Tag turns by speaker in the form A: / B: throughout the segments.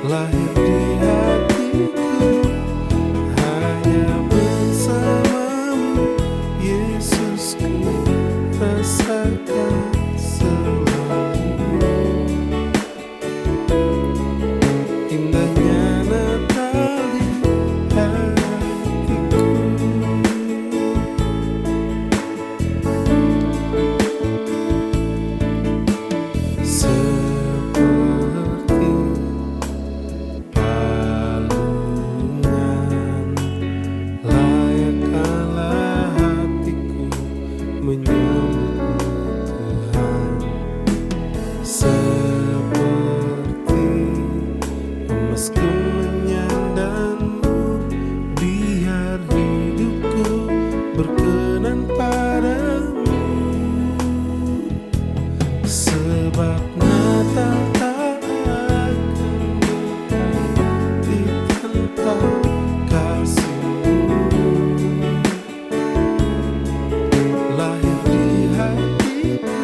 A: lahir di hatiku hanya bersamamu, Yesus, ku rasakan selalu indahnya Natal di hatiku. Seperti palungan layakkanlah hatiku menyambutmu Tuhan. Seperti emasku menyandangmu, biar hidupku berkenan padamu. Sebab Natal tak akan berarti tanpa kasih-Mu. Lahir di hatiku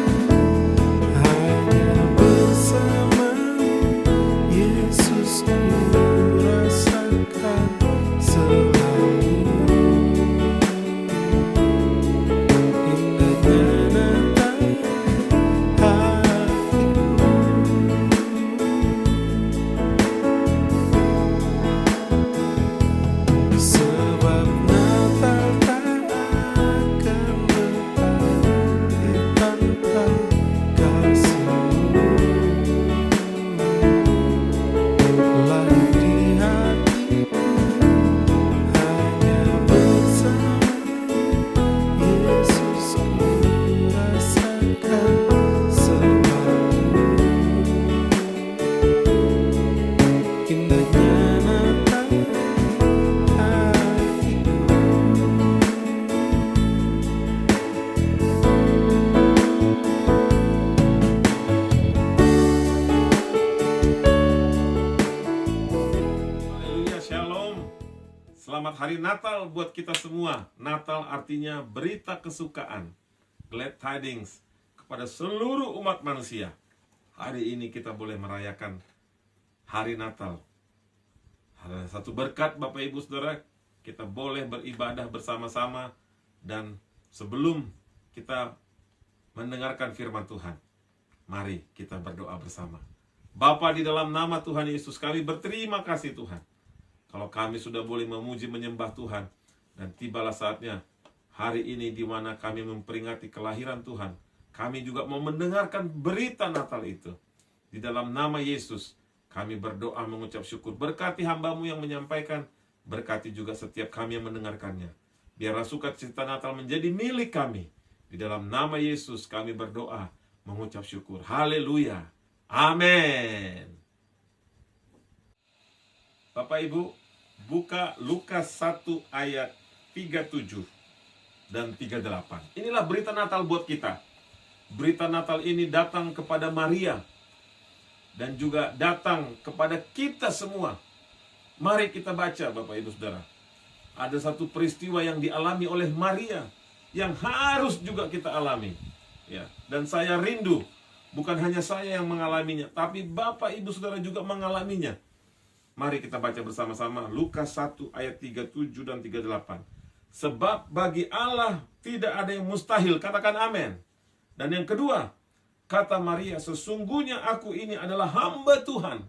A: hanya bersamamu, Yesus, ku rasakan selalu indahnya Natal hatiku. Sebab Natal tak akan berarti tanpa kasih-Mu. Lahir di hatiku hanya bersamamu, Yesus, ku rasakan selalu indahnya Natal hatiku.
B: Haleluya, shalom. Selamat hari Natal buat kita semua. Natal artinya berita kesukaan, glad tidings kepada seluruh umat manusia. Hari ini kita boleh merayakan hari Natal. Ada satu berkat Bapak Ibu Saudara, kita boleh beribadah bersama-sama. Dan sebelum kita mendengarkan firman Tuhan, mari kita berdoa bersama. Bapa, di dalam nama Tuhan Yesus, kami berterima kasih Tuhan, kalau kami sudah boleh memuji menyembah Tuhan. Dan tibalah saatnya hari ini di mana kami memperingati kelahiran Tuhan. Kami juga mau mendengarkan berita Natal itu. Di dalam nama Yesus kami berdoa mengucap syukur. Berkati hamba-Mu yang menyampaikan, berkati juga setiap kami yang mendengarkannya. Biarlah sukacita Natal menjadi milik kami. Di dalam nama Yesus kami berdoa mengucap syukur. Haleluya. Amin. Bapak Ibu, buka Lukas 1 ayat 37 dan 38. Inilah berita Natal buat kita. Berita Natal ini datang kepada Maria dan juga datang kepada kita semua. Mari kita baca, Bapak Ibu Saudara. Ada satu peristiwa yang dialami oleh Maria yang harus juga kita alami. Ya, dan saya rindu bukan hanya saya yang mengalaminya, tapi Bapak Ibu Saudara juga mengalaminya. Mari kita baca bersama-sama Lukas 1 ayat 37 dan 38. Sebab bagi Allah tidak ada yang mustahil. Katakan amin. Dan yang kedua, kata Maria, sesungguhnya aku ini adalah hamba Tuhan.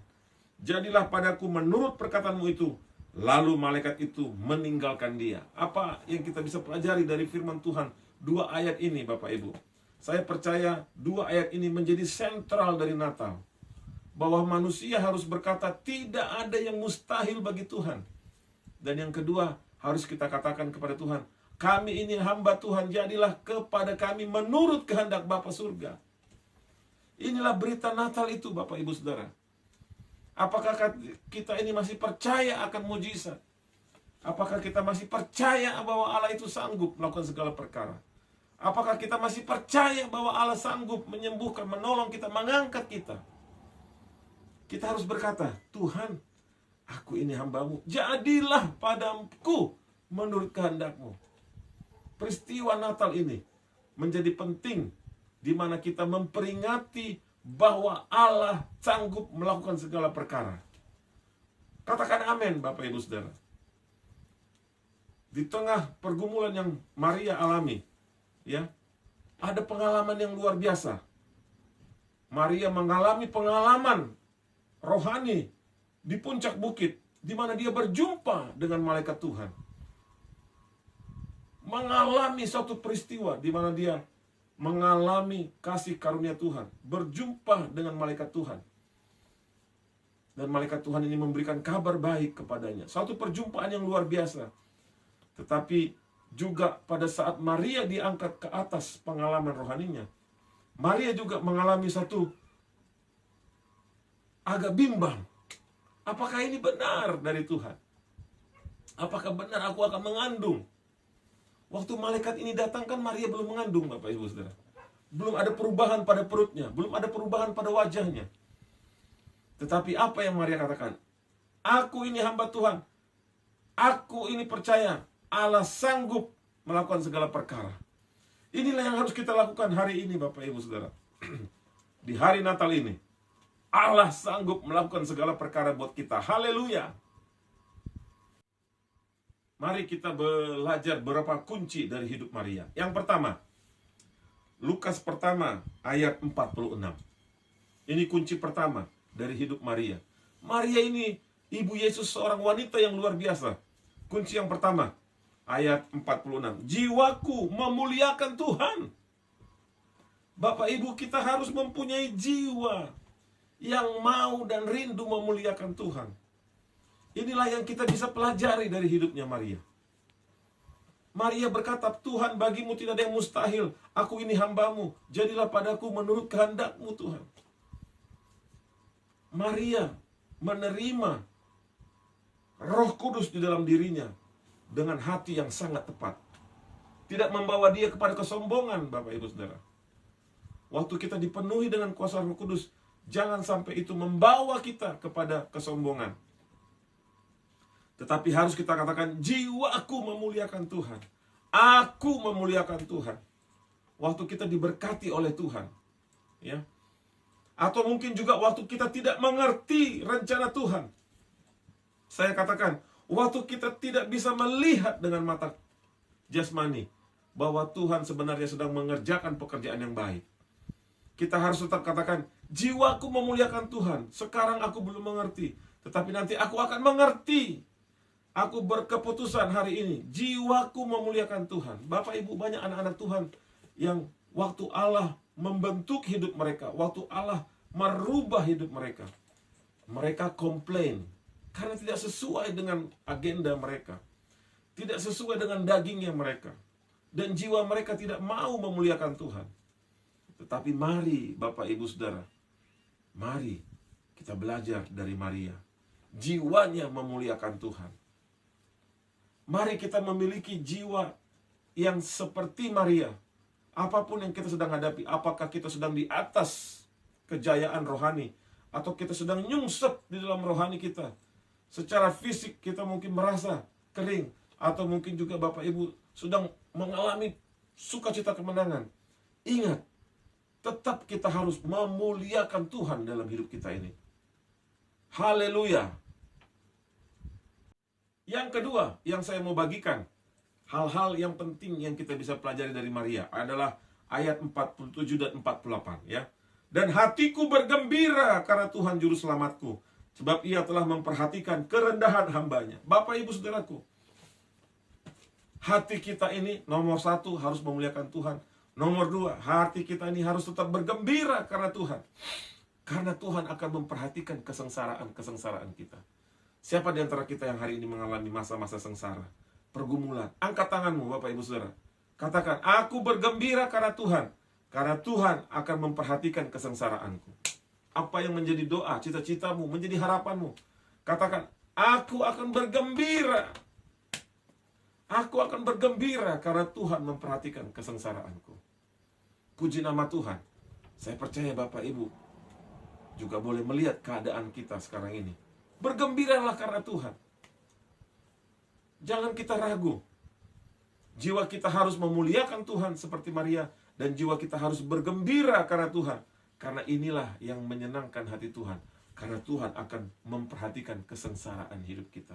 B: Jadilah padaku menurut perkataanmu itu. Lalu malaikat itu meninggalkan dia. Apa yang kita bisa pelajari dari firman Tuhan? Dua ayat ini Bapak Ibu. Saya percaya dua ayat ini menjadi sentral dari Natal. Bahwa manusia harus berkata tidak ada yang mustahil bagi Tuhan. Dan yang kedua, harus kita katakan kepada Tuhan, kami ini hamba Tuhan, jadilah kepada kami menurut kehendak Bapa surga. Inilah berita Natal itu Bapak Ibu Saudara. Apakah kita ini masih percaya akan mujizat? Apakah kita masih percaya bahwa Allah itu sanggup melakukan segala perkara? Apakah kita masih percaya bahwa Allah sanggup menyembuhkan, menolong kita, mengangkat kita? Kita harus berkata, Tuhan, aku ini hamba-Mu, jadilah padaku menurut kehendak-Mu. Peristiwa Natal ini menjadi penting, di mana kita memperingati bahwa Allah sanggup melakukan segala perkara. Katakan amin, Bapak Ibu Saudara. Di tengah pergumulan yang Maria alami, ya, ada pengalaman yang luar biasa. Maria mengalami pengalaman rohani di puncak bukit, di mana dia berjumpa dengan malaikat Tuhan. Mengalami suatu peristiwa di mana dia mengalami kasih karunia Tuhan, berjumpa dengan malaikat Tuhan. Dan malaikat Tuhan ini memberikan kabar baik kepadanya. Suatu perjumpaan yang luar biasa. Tetapi juga pada saat Maria diangkat ke atas pengalaman rohaninya, Maria juga mengalami satu agak bimbang. Apakah ini benar dari Tuhan? Apakah benar aku akan mengandung? Waktu malaikat ini datang kan Maria belum mengandung, Bapak Ibu Saudara. Belum ada perubahan pada perutnya, belum ada perubahan pada wajahnya. Tetapi apa yang Maria katakan? Aku ini hamba Tuhan. Aku ini percaya Allah sanggup melakukan segala perkara. Inilah yang harus kita lakukan hari ini, Bapak Ibu Saudara. Di hari Natal ini, Allah sanggup melakukan segala perkara buat kita. Haleluya. Mari kita belajar beberapa kunci dari hidup Maria. Yang pertama, Lukas pertama ayat 46. Ini kunci pertama dari hidup Maria. Maria ini ibu Yesus, seorang wanita yang luar biasa. Kunci yang pertama, ayat 46. Jiwaku memuliakan Tuhan. Bapak Ibu, kita harus mempunyai jiwa yang mau dan rindu memuliakan Tuhan. Inilah yang kita bisa pelajari dari hidupnya Maria. Maria berkata, Tuhan, bagimu tidak ada yang mustahil. Aku ini hambamu, jadilah padaku menurut kehendakmu, Tuhan. Maria menerima Roh Kudus di dalam dirinya dengan hati yang sangat tepat. Tidak membawa dia kepada kesombongan, Bapak Ibu Saudara. Waktu kita dipenuhi dengan kuasa Roh Kudus, jangan sampai itu membawa kita kepada kesombongan. Tetapi harus kita katakan, jiwaku memuliakan Tuhan. Aku memuliakan Tuhan. Waktu kita diberkati oleh Tuhan, ya. Atau mungkin juga waktu kita tidak mengerti rencana Tuhan. Saya katakan, waktu kita tidak bisa melihat dengan mata jasmani bahwa Tuhan sebenarnya sedang mengerjakan pekerjaan yang baik. Kita harus tetap katakan, jiwaku memuliakan Tuhan. Sekarang aku belum mengerti, tetapi nanti aku akan mengerti. Aku berkeputusan hari ini, jiwaku memuliakan Tuhan. Bapak Ibu, banyak anak-anak Tuhan yang waktu Allah membentuk hidup mereka, waktu Allah merubah hidup mereka, mereka komplain karena tidak sesuai dengan agenda mereka, tidak sesuai dengan dagingnya mereka, dan jiwa mereka tidak mau memuliakan Tuhan. Tetapi mari Bapak Ibu Saudara, mari kita belajar dari Maria. Jiwanya memuliakan Tuhan. Mari kita memiliki jiwa yang seperti Maria. Apapun yang kita sedang hadapi, apakah kita sedang di atas kejayaan rohani, atau kita sedang nyungsep di dalam rohani kita. Secara fisik kita mungkin merasa kering, atau mungkin juga Bapak Ibu sedang mengalami sukacita kemenangan. Ingat, tetap kita harus memuliakan Tuhan dalam hidup kita ini. Haleluya. Yang kedua yang saya mau bagikan, hal-hal yang penting yang kita bisa pelajari dari Maria adalah ayat 47 dan 48, ya. Dan hatiku bergembira karena Tuhan juru selamatku, sebab ia telah memperhatikan kerendahan hambanya. Bapak Ibu Saudaraku, hati kita ini nomor satu harus memuliakan Tuhan. Nomor dua, hati kita ini harus tetap bergembira karena Tuhan. Karena Tuhan akan memperhatikan kesengsaraan kita. Siapa di antara kita yang hari ini mengalami masa-masa sengsara, pergumulan? Angkat tanganmu Bapak Ibu Saudara. Katakan, aku bergembira karena Tuhan. Karena Tuhan akan memperhatikan kesengsaraanku. Apa yang menjadi doa, cita-citamu, menjadi harapanmu? Katakan, aku akan bergembira. Aku akan bergembira karena Tuhan memperhatikan kesengsaraanku. Puji nama Tuhan. Saya percaya Bapak Ibu juga boleh melihat keadaan kita sekarang ini. Bergembiralah karena Tuhan. Jangan kita ragu. Jiwa kita harus memuliakan Tuhan seperti Maria. Dan jiwa kita harus bergembira karena Tuhan. Karena inilah yang menyenangkan hati Tuhan. Karena Tuhan akan memperhatikan kesengsaraan hidup kita.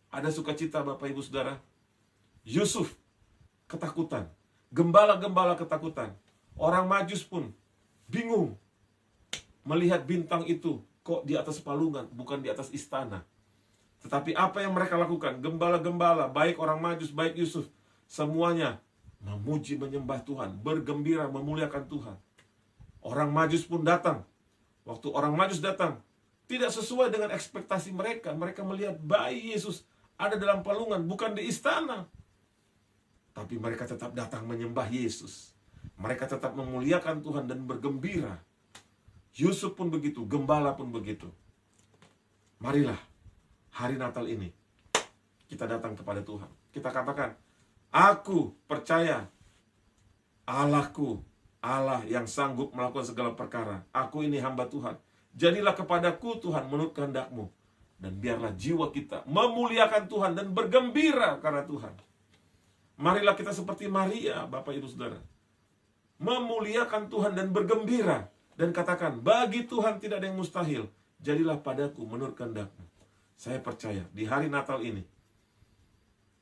B: Ada sukacita Bapak Ibu Saudara. Yusuf ketakutan. Gembala-gembala ketakutan. Orang Majus pun bingung melihat bintang itu kok di atas palungan, bukan di atas istana. Tetapi apa yang mereka lakukan? Gembala-gembala, baik orang Majus, baik Yusuf, semuanya memuji, menyembah Tuhan, bergembira, memuliakan Tuhan. Orang Majus pun datang. Waktu orang Majus datang, tidak sesuai dengan ekspektasi mereka. Mereka melihat bayi Yesus ada dalam palungan, bukan di istana. Tapi mereka tetap datang menyembah Yesus. Mereka tetap memuliakan Tuhan dan bergembira. Yusuf pun begitu, gembala pun begitu. Marilah hari Natal ini kita datang kepada Tuhan. Kita katakan, aku percaya Allahku, Allah yang sanggup melakukan segala perkara. Aku ini hamba Tuhan. Jadilah kepadaku Tuhan menurut kehendak-Mu. Dan biarlah jiwa kita memuliakan Tuhan dan bergembira karena Tuhan. Marilah kita seperti Maria, Bapak Ibu Saudara. Memuliakan Tuhan dan bergembira. Dan katakan, bagi Tuhan tidak ada yang mustahil. Jadilah padaku menurut kehendak-Mu. Saya percaya di hari Natal ini,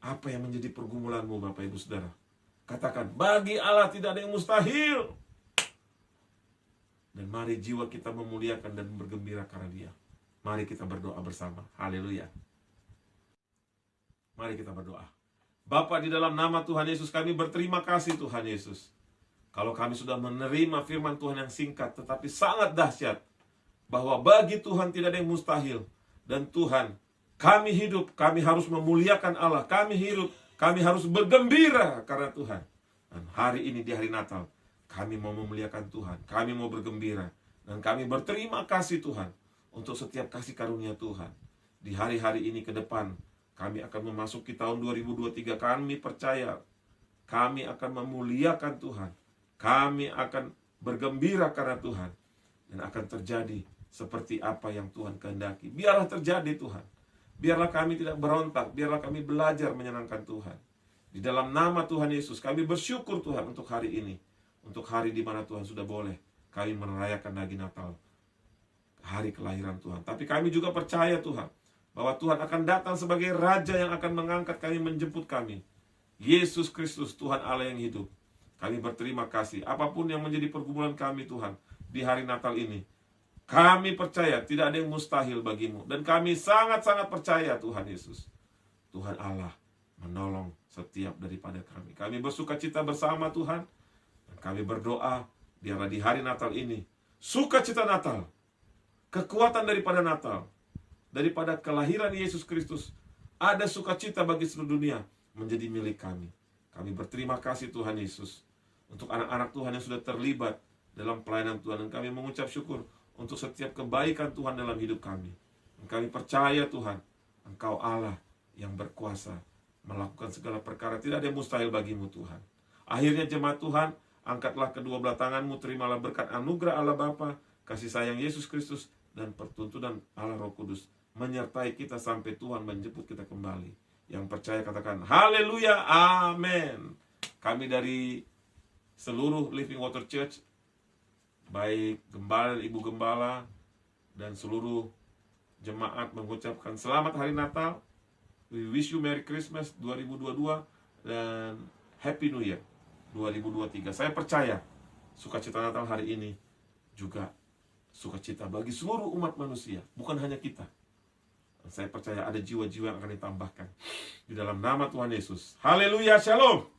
B: apa yang menjadi pergumulanmu Bapak Ibu Saudara? Katakan, bagi Allah tidak ada yang mustahil. Dan mari jiwa kita memuliakan dan bergembira karena Dia. Mari kita berdoa bersama. Haleluya. Mari kita berdoa. Bapa, di dalam nama Tuhan Yesus kami berterima kasih Tuhan Yesus. Kalau kami sudah menerima firman Tuhan yang singkat tetapi sangat dahsyat. Bahwa bagi Tuhan tidak ada yang mustahil. Dan Tuhan, kami hidup, kami harus memuliakan Allah. Kami hidup, kami harus bergembira karena Tuhan. Dan hari ini di hari Natal, kami mau memuliakan Tuhan. Kami mau bergembira. Dan kami berterima kasih Tuhan untuk setiap kasih karunia Tuhan. Di hari-hari ini ke depan, kami akan memasuki tahun 2023. Kami percaya, kami akan memuliakan Tuhan. Kami akan bergembira karena Tuhan. Dan akan terjadi seperti apa yang Tuhan kehendaki. Biarlah terjadi Tuhan. Biarlah kami tidak berontak. Biarlah kami belajar menyenangkan Tuhan. Di dalam nama Tuhan Yesus, kami bersyukur Tuhan untuk hari ini. Untuk hari di mana Tuhan sudah boleh kami merayakan lagi Natal. Hari kelahiran Tuhan. Tapi kami juga percaya Tuhan, bahwa Tuhan akan datang sebagai Raja yang akan mengangkat kami, menjemput kami. Yesus Kristus, Tuhan Allah yang hidup. Kami berterima kasih. Apapun yang menjadi pergumulan kami Tuhan, di hari Natal ini, kami percaya tidak ada yang mustahil bagimu. Dan kami sangat-sangat percaya Tuhan Yesus, Tuhan Allah menolong setiap daripada kami. Kami bersuka cita bersama Tuhan. Dan kami berdoa, biarlah di hari Natal ini, sukacita Natal, kekuatan daripada Natal, daripada kelahiran Yesus Kristus, ada sukacita bagi seluruh dunia, menjadi milik kami. Kami berterima kasih Tuhan Yesus, untuk anak-anak Tuhan yang sudah terlibat dalam pelayanan Tuhan. Dan kami mengucap syukur untuk setiap kebaikan Tuhan dalam hidup kami. Dan kami percaya Tuhan, Engkau Allah yang berkuasa melakukan segala perkara. Tidak ada yang mustahil bagimu Tuhan. Akhirnya jemaat Tuhan, angkatlah kedua belah tanganmu, terimalah berkat anugerah Allah Bapa, kasih sayang Yesus Kristus, dan pertuntunan Allah Roh Kudus menyertai kita sampai Tuhan menjemput kita kembali. Yang percaya katakan haleluya, amin. Kami dari seluruh Living Water Church, baik gembala, ibu gembala, dan seluruh jemaat mengucapkan selamat hari Natal. We wish you Merry Christmas 2022 dan Happy New Year 2023. Saya percaya sukacita Natal hari ini juga sukacita bagi seluruh umat manusia, bukan hanya kita. Saya percaya ada jiwa-jiwa yang akan ditambahkan di dalam nama Tuhan Yesus. Haleluya, shalom.